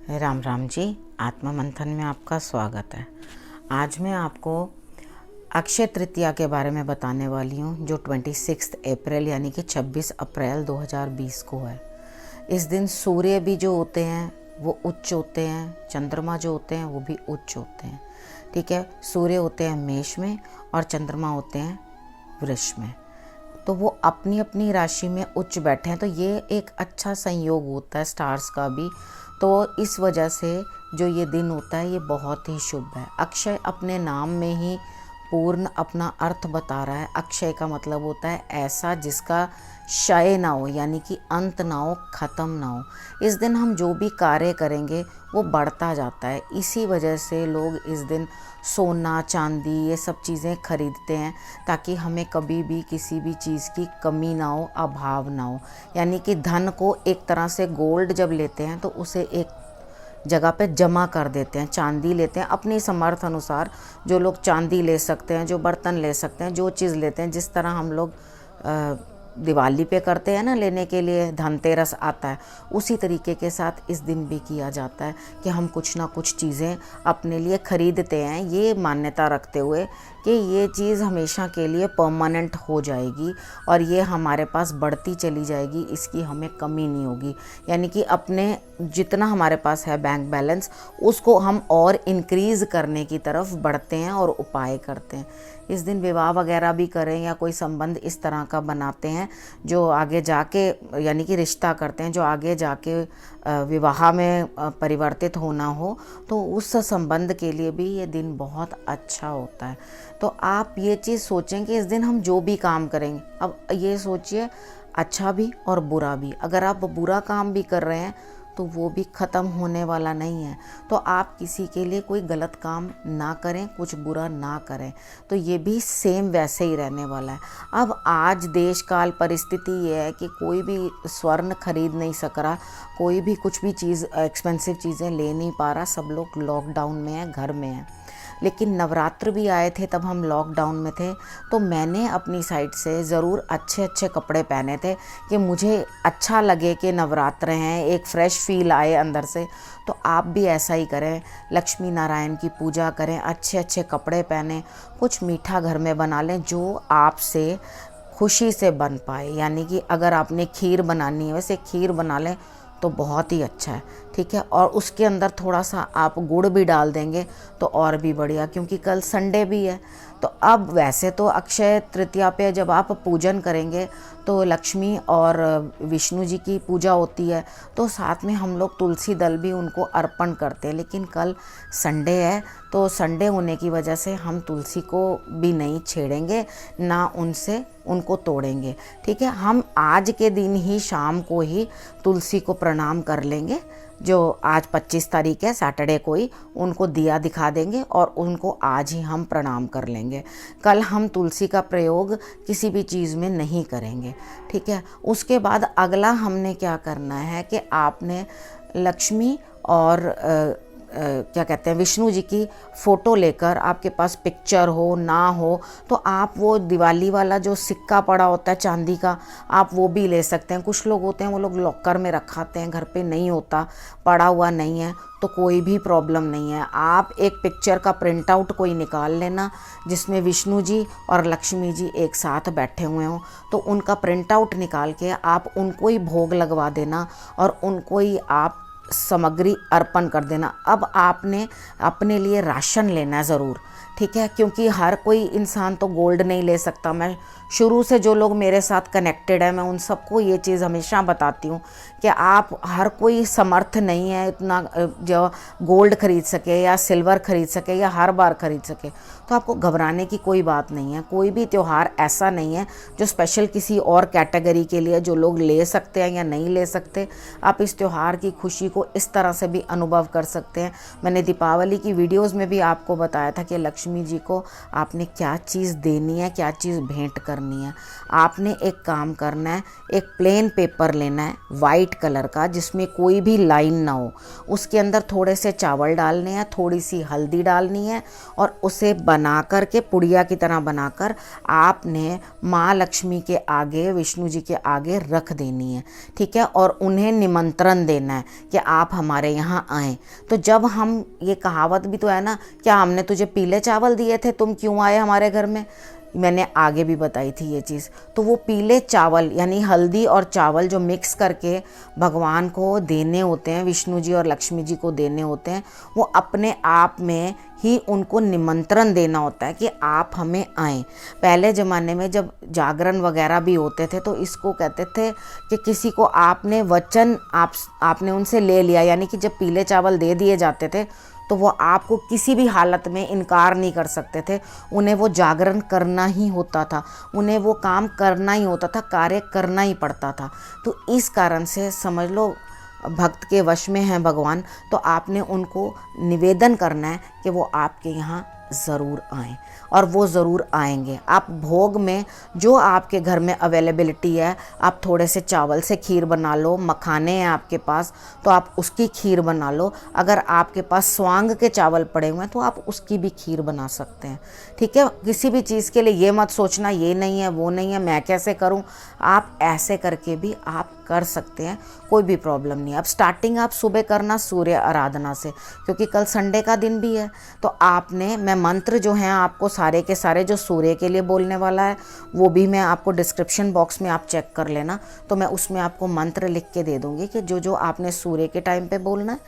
राम राम जी। आत्मा मंथन में आपका स्वागत है। आज मैं आपको अक्षय तृतीया के बारे में बताने वाली हूँ, जो 26 अप्रैल यानी कि 26 अप्रैल 2020 को है। इस दिन सूर्य भी जो होते हैं वो उच्च होते हैं, चंद्रमा जो होते हैं वो भी उच्च होते हैं। ठीक है, सूर्य होते हैं मेष में और चंद्रमा होते हैं वृष में। तो वो अपनी अपनी राशि में उच्च बैठे हैं, तो ये एक अच्छा संयोग होता है स्टार्स का भी। तो इस वजह से जो ये दिन होता है ये बहुत ही शुभ है। अक्षय अपने नाम में ही पूर्ण अपना अर्थ बता रहा है। अक्षय का मतलब होता है ऐसा जिसका क्षय ना हो, यानी कि अंत ना हो, ख़त्म ना हो। इस दिन हम जो भी कार्य करेंगे वो बढ़ता जाता है। इसी वजह से लोग इस दिन सोना चांदी ये सब चीज़ें खरीदते हैं, ताकि हमें कभी भी किसी भी चीज़ की कमी ना हो, अभाव ना हो। यानी कि धन को एक तरह से गोल्ड जब लेते हैं तो उसे एक जगह पे जमा कर देते हैं। चांदी लेते हैं अपनी समर्थ अनुसार, जो लोग चांदी ले सकते हैं, जो बर्तन ले सकते हैं, जो चीज़ लेते हैं। जिस तरह हम लोग दिवाली पे करते हैं ना, लेने के लिए धनतेरस आता है, उसी तरीके के साथ इस दिन भी किया जाता है कि हम कुछ ना कुछ चीज़ें अपने लिए ख़रीदते हैं, ये मान्यता रखते हुए कि ये चीज़ हमेशा के लिए परमानेंट हो जाएगी और ये हमारे पास बढ़ती चली जाएगी, इसकी हमें कमी नहीं होगी। यानी कि अपने जितना हमारे पास है बैंक बैलेंस, उसको हम और इंक्रीज़ करने की तरफ बढ़ते हैं और उपाय करते हैं। इस दिन विवाह वगैरह भी करें या कोई संबंध इस तरह का बनाते हैं जो आगे जाके, यानी कि रिश्ता करते हैं जो आगे जाके विवाह में परिवर्तित होना हो, तो उस संबंध के लिए भी ये दिन बहुत अच्छा होता है। तो आप ये चीज़ सोचें कि इस दिन हम जो भी काम करेंगे, अब ये सोचिए अच्छा भी और बुरा भी। अगर आप बुरा काम भी कर रहे हैं तो वो भी ख़त्म होने वाला नहीं है। तो आप किसी के लिए कोई गलत काम ना करें, कुछ बुरा ना करें, तो ये भी सेम वैसे ही रहने वाला है। अब आज देश काल परिस्थिति ये है कि कोई भी स्वर्ण खरीद नहीं सक रहा, कोई भी कुछ भी चीज़ एक्सपेंसिव चीज़ें ले नहीं पा रहा, सब लोग लॉकडाउन में है, घर में है। लेकिन नवरात्र भी आए थे तब हम लॉकडाउन में थे, तो मैंने अपनी साइड से ज़रूर अच्छे अच्छे कपड़े पहने थे कि मुझे अच्छा लगे कि नवरात्र हैं, एक फ़्रेश फील आए अंदर से। तो आप भी ऐसा ही करें, लक्ष्मी नारायण की पूजा करें, अच्छे अच्छे कपड़े पहनें, कुछ मीठा घर में बना लें जो आपसे खुशी से बन पाए। यानी कि अगर आपने खीर बनानी है, वैसे खीर बना लें तो बहुत ही अच्छा है। ठीक है, और उसके अंदर थोड़ा सा आप गुड़ भी डाल देंगे तो और भी बढ़िया, क्योंकि कल संडे भी है। तो अब वैसे तो अक्षय तृतीया पे जब आप पूजन करेंगे तो लक्ष्मी और विष्णु जी की पूजा होती है, तो साथ में हम लोग तुलसी दल भी उनको अर्पण करते हैं। लेकिन कल संडे है, तो संडे होने की वजह से हम तुलसी को भी नहीं छेड़ेंगे, ना उनको तोड़ेंगे। ठीक है, हम आज के दिन ही शाम को ही तुलसी को प्रणाम कर लेंगे। जो आज 25 तारीख है, सैटरडे को ही उनको दिया दिखा देंगे और उनको आज ही हम प्रणाम कर लेंगे। कल हम तुलसी का प्रयोग किसी भी चीज़ में नहीं करेंगे। ठीक है, उसके बाद अगला हमने क्या करना है कि आपने लक्ष्मी और क्या कहते हैं विष्णु जी की फ़ोटो लेकर, आपके पास पिक्चर हो ना हो तो आप वो दिवाली वाला जो सिक्का पड़ा होता है चांदी का, आप वो भी ले सकते हैं। कुछ लोग होते हैं वो लोग लॉकर में रखाते हैं, घर पे नहीं होता, पड़ा हुआ नहीं है, तो कोई भी प्रॉब्लम नहीं है। आप एक पिक्चर का प्रिंट आउट कोई निकाल लेना जिसमें विष्णु जी और लक्ष्मी जी एक साथ बैठे हुए हों, तो उनका प्रिंट आउट निकाल के आप उनको ही भोग लगवा देना और उनको ही आप सामग्री अर्पण कर देना। अब आपने अपने लिए राशन लेना ज़रूर। ठीक है, क्योंकि हर कोई इंसान तो गोल्ड नहीं ले सकता। मैं शुरू से जो लोग मेरे साथ कनेक्टेड है, मैं उन सबको ये चीज़ हमेशा बताती हूँ कि आप हर कोई समर्थ नहीं है इतना जो गोल्ड खरीद सके या सिल्वर खरीद सके या हर बार खरीद सके। तो आपको घबराने की कोई बात नहीं है। कोई भी त्यौहार ऐसा नहीं है जो स्पेशल किसी और कैटेगरी के लिए, जो लोग ले सकते हैं या नहीं ले सकते। आप इस त्यौहार की खुशी को इस तरह से भी अनुभव कर सकते हैं। मैंने दीपावली की वीडियोज़ में भी आपको बताया था कि लक्ष्मी लक्ष्मी जी को आपने क्या चीज़ देनी है, क्या चीज़ भेंट करनी है। आपने एक काम करना है, एक प्लेन पेपर लेना है वाइट कलर का जिसमें कोई भी लाइन ना हो। उसके अंदर थोड़े से चावल डालने हैं, थोड़ी सी हल्दी डालनी है और उसे बना कर के पुड़िया की तरह बनाकर आपने माँ लक्ष्मी के आगे, विष्णु जी के आगे रख देनी है, ठीक है। और उन्हें निमंत्रण देना है कि आप हमारे यहाँ आएँ। तो जब हम, ये कहावत भी तो है ना, क्या हमने तुझे पीले चावल दिए थे, तुम क्यों आए हमारे घर में, मैंने आगे भी बताई थी ये चीज़। तो वो पीले चावल यानी हल्दी और चावल जो मिक्स करके भगवान को देने होते हैं, विष्णु जी और लक्ष्मी जी को देने होते हैं, वो अपने आप में ही उनको निमंत्रण देना होता है कि आप हमें आएँ। पहले ज़माने में जब जागरण वगैरह भी होते थे तो इसको कहते थे कि किसी को आपने वचन आपने उनसे ले लिया, यानी कि जब पीले चावल दे दिए जाते थे तो वो आपको किसी भी हालत में इनकार नहीं कर सकते थे। उन्हें वो जागरण करना ही होता था, उन्हें वो काम करना ही होता था, कार्य करना ही पड़ता था। तो इस कारण से समझ लो भक्त के वश में हैं भगवान, तो आपने उनको निवेदन करना है कि वो आपके यहाँ ज़रूर आएँ और वो ज़रूर आएंगे। आप भोग में जो आपके घर में अवेलेबिलिटी है, आप थोड़े से चावल से खीर बना लो, मखाने हैं आपके पास तो आप उसकी खीर बना लो, अगर आपके पास स्वांग के चावल पड़े हुए हैं तो आप उसकी भी खीर बना सकते हैं, ठीक है। किसी भी चीज़ के लिए ये मत सोचना ये नहीं है वो नहीं है मैं कैसे करूं, आप ऐसे करके भी आप कर सकते हैं, कोई भी प्रॉब्लम नहीं है। अब स्टार्टिंग आप सुबह करना सूर्य आराधना से, क्योंकि कल संडे का दिन भी है। तो आपने, मैं मंत्र जो हैं आपको सारे के सारे जो सूर्य के लिए बोलने वाला है वो भी मैं आपको डिस्क्रिप्शन बॉक्स में आप चेक कर लेना, तो मैं उसमें आपको मंत्र लिख के दे दूँगी कि जो जो आपने सूर्य के टाइम पे बोलना है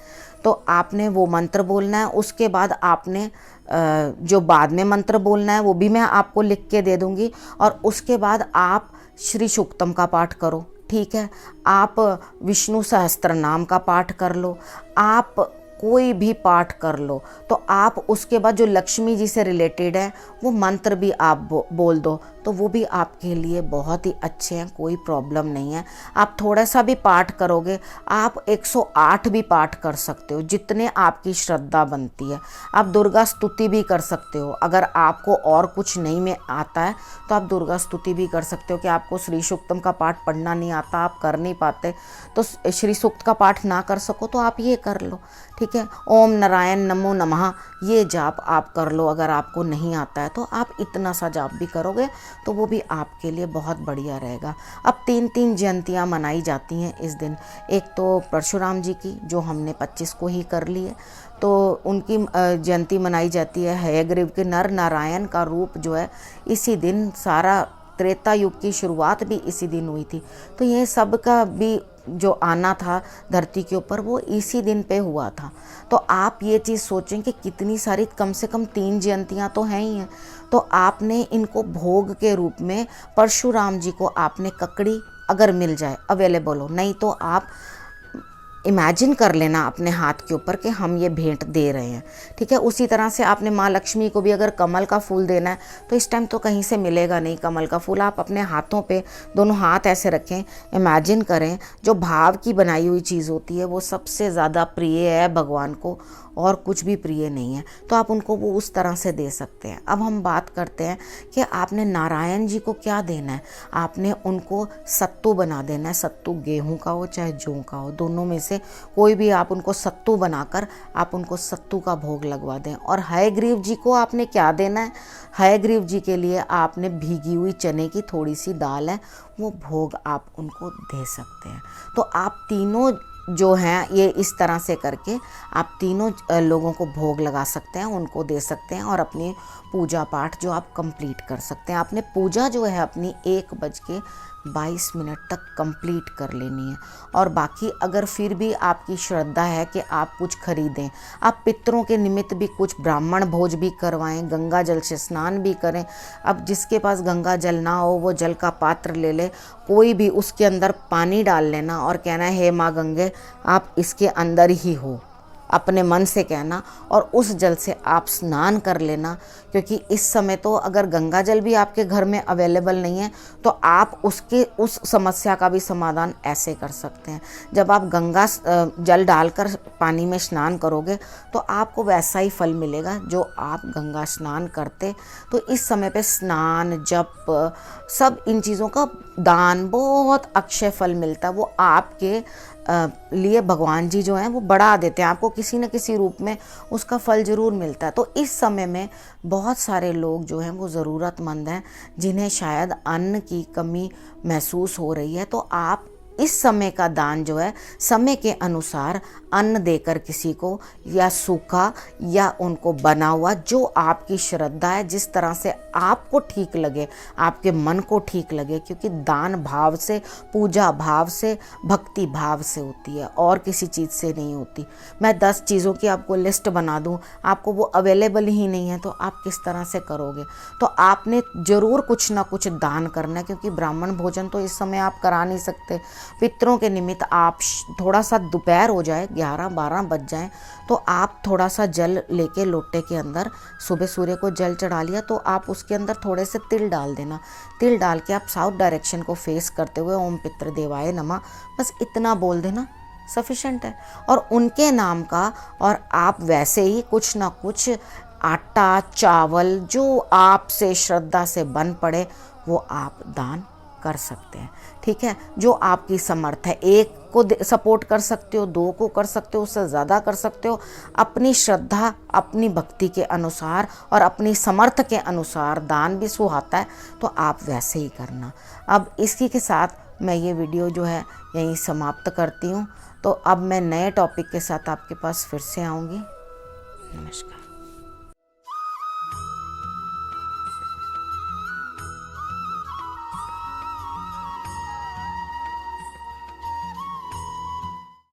तो आपने वो मंत्र बोलना है। उसके बाद आपने जो बाद में मंत्र बोलना है वो भी मैं आपको लिख के दे दूँगी। और उसके बाद आप श्री सूक्तम का पाठ करो, ठीक है। आप विष्णु सहस्त्र नाम का पाठ कर लो, आप कोई भी पाठ कर लो। तो आप उसके बाद जो लक्ष्मी जी से रिलेटेड है वो मंत्र भी आप बोल दो, तो वो भी आपके लिए बहुत ही अच्छे हैं, कोई प्रॉब्लम नहीं है। आप थोड़ा सा भी पाठ करोगे, आप 108 भी पाठ कर सकते हो, जितने आपकी श्रद्धा बनती है। आप दुर्गा स्तुति भी कर सकते हो, अगर आपको और कुछ नहीं में आता है तो आप दुर्गा स्तुति भी कर सकते हो। कि आपको श्री सूक्तम का पाठ पढ़ना नहीं आता, आप कर नहीं पाते, तो श्री सूक्त का पाठ ना कर सको तो आप ये कर लो, ठीक है। ओम नारायण नमो नमः ये जाप आप कर लो, अगर आपको नहीं आता है तो आप इतना सा जाप भी करोगे तो वो भी आपके लिए बहुत बढ़िया रहेगा। अब 3 जयंतियाँ मनाई जाती हैं इस दिन। एक तो परशुराम जी की जो हमने 25 को ही कर ली है, तो उनकी जयंती मनाई जाती है। हयग्रीव के नर नारायण का रूप जो है इसी दिन, सारा त्रेता युग की शुरुआत भी इसी दिन हुई थी। तो ये सब का भी जो आना था धरती के ऊपर वो इसी दिन पे हुआ था। तो आप ये चीज़ सोचें कि कितनी सारी, कम से कम 3 जयंतियाँ तो हैं ही हैं। तो आपने इनको भोग के रूप में परशुराम जी को आपने ककड़ी अगर मिल जाए अवेलेबल हो, नहीं तो आप इमेजिन कर लेना अपने हाथ के ऊपर कि हम ये भेंट दे रहे हैं, ठीक है। उसी तरह से आपने माँ लक्ष्मी को भी अगर कमल का फूल देना है तो इस टाइम तो कहीं से मिलेगा नहीं कमल का फूल। आप अपने हाथों पे दोनों हाथ ऐसे रखें, इमेजिन करें, जो भाव की बनाई हुई चीज़ होती है वो सबसे ज़्यादा प्रिय है भगवान को, और कुछ भी प्रिय नहीं है। तो आप उनको वो उस तरह से दे सकते हैं। अब हम बात करते हैं कि आपने नारायण जी को क्या देना है। आपने उनको सत्तू बना देना है, सत्तू गेहूं का हो चाहे जौ का हो, दोनों में से कोई भी आप उनको सत्तू बनाकर आप उनको सत्तू का भोग लगवा दें। और हयग्रीव जी को आपने क्या देना है, हयग्रीव जी के लिए आपने भीगी हुई चने की थोड़ी सी दाल है वो भोग आप उनको दे सकते हैं। तो आप तीनों जो हैं ये इस तरह से करके आप तीनों लोगों को भोग लगा सकते हैं, उनको दे सकते हैं और अपनी पूजा पाठ जो आप कंप्लीट कर सकते हैं। आपने पूजा जो है अपनी 1:22 तक कंप्लीट कर लेनी है। और बाकी अगर फिर भी आपकी श्रद्धा है कि आप कुछ खरीदें, आप पितरों के निमित्त भी कुछ ब्राह्मण भोज भी करवाएं, गंगा जल से स्नान भी करें। अब जिसके पास गंगा जल ना हो वो जल का पात्र ले ले, कोई भी उसके अंदर पानी डाल लेना और कहना है हे माँ गंगे आप इसके अंदर ही हो, अपने मन से कहना और उस जल से आप स्नान कर लेना। क्योंकि इस समय तो अगर गंगा जल भी आपके घर में अवेलेबल नहीं है तो आप उस समस्या का भी समाधान ऐसे कर सकते हैं। जब आप गंगा जल डालकर पानी में स्नान करोगे तो आपको वैसा ही फल मिलेगा जो आप गंगा स्नान करते। तो इस समय पे स्नान, जप, सब इन चीज़ों का दान, बहुत अक्षय फल मिलता है। वो आपके लिए भगवान जी जो हैं वो बढ़ा देते हैं, आपको किसी न किसी रूप में उसका फल ज़रूर मिलता है। तो इस समय में बहुत सारे लोग जो हैं वो ज़रूरतमंद हैं, जिन्हें शायद अन्न की कमी महसूस हो रही है। तो आप इस समय का दान जो है समय के अनुसार अन्न देकर किसी को, या सूखा या उनको बना हुआ, जो आपकी श्रद्धा है, जिस तरह से आपको ठीक लगे, आपके मन को ठीक लगे। क्योंकि दान भाव से, पूजा भाव से, भक्ति भाव से होती है और किसी चीज़ से नहीं होती। मैं 10 चीज़ों की आपको लिस्ट बना दूं, आपको वो अवेलेबल ही नहीं है तो आप किस तरह से करोगे। तो आपने ज़रूर कुछ ना कुछ दान करना है, क्योंकि ब्राह्मण भोजन तो इस समय आप करा नहीं सकते। पितरों के निमित्त आप थोड़ा सा, दोपहर हो जाए, 11-12 बज जाएं, तो आप थोड़ा सा जल लेके लोटे के अंदर, सुबह सूर्य को जल चढ़ा लिया तो आप उसके अंदर थोड़े से तिल डाल देना। तिल डाल के आप साउथ डायरेक्शन को फेस करते हुए ओम पितृ देवाय नमः, बस इतना बोल देना, सफिशेंट है। और उनके नाम का, और आप वैसे ही कुछ ना कुछ आटा, चावल, जो आपसे श्रद्धा से बन पड़े वो आप दान कर सकते हैं। ठीक है, जो आपकी समर्थ है। एक को सपोर्ट कर सकते हो, 2 को कर सकते हो, उससे ज़्यादा कर सकते हो। अपनी श्रद्धा, अपनी भक्ति के अनुसार और अपनी समर्थ के अनुसार दान भी सुहाता है, तो आप वैसे ही करना। अब इसी के साथ मैं ये वीडियो जो है यहीं समाप्त करती हूँ। तो अब मैं नए टॉपिक के साथ आपके पास फिर से आऊँगी। नमस्कार।